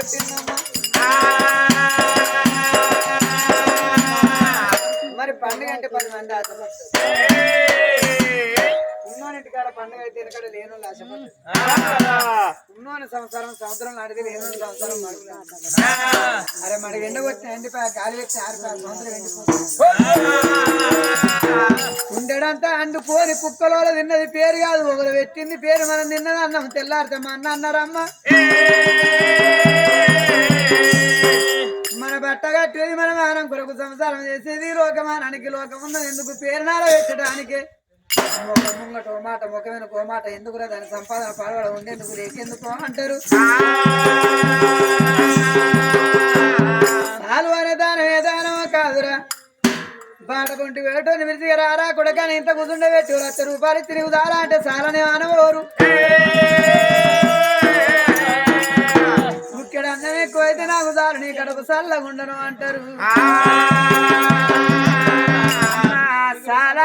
పెట్టిందమ్మా మరి పండుగ అంటే 10 మంది ఆశపడతారు ఉన్నోనింటికాడ పండుగ అయితే ఎనకడ లేనోళ్ళు ఆశపడతారు ఉన్నోని సంవత్సరం నాటిది లేనోని సంవత్సరం అరే మనకి ఎండ వచ్చిన ఎండిపోయా గాలి వచ్చి ఆరిపోయా సంవత్సరం ఎండిపోతుంది ఉండడంతా అండుకోని కుక్కలో తిన్నది పేరు కాదు ఒకరు పెట్టింది పేరు మనం తిన్నది అన్నం తెల్లారితే మా అన్న అన్నారమ్మ మన బట్ట కట్టేది మన మానం కొరకు సంసారం చేసేది లోకమానానికి లోకం ఉన్నది ఎందుకు పేరు నార పెట్టడానికి ముంగట ఓ మాట ముఖమైన ఓ మాట ఎందుకురా దాని సంపాదన పడవడ ఉండేందుకు రేకెందుకు అంటారు చాలు అనే దానం ఏ దానమో కాదురా బాట కొంటి వేటోని విరిచిగా రారా కొడకాని ఇంత కుదుండ పెట్టి 1,00,000 రూపాయలు తిరిగి దారా అంటే చాలానే అనవోరు ముఖ్యడు అన్నం ఎక్కువైతే నాకు దారు నీ కడుపు చల్లగుండను అంటారు చాలా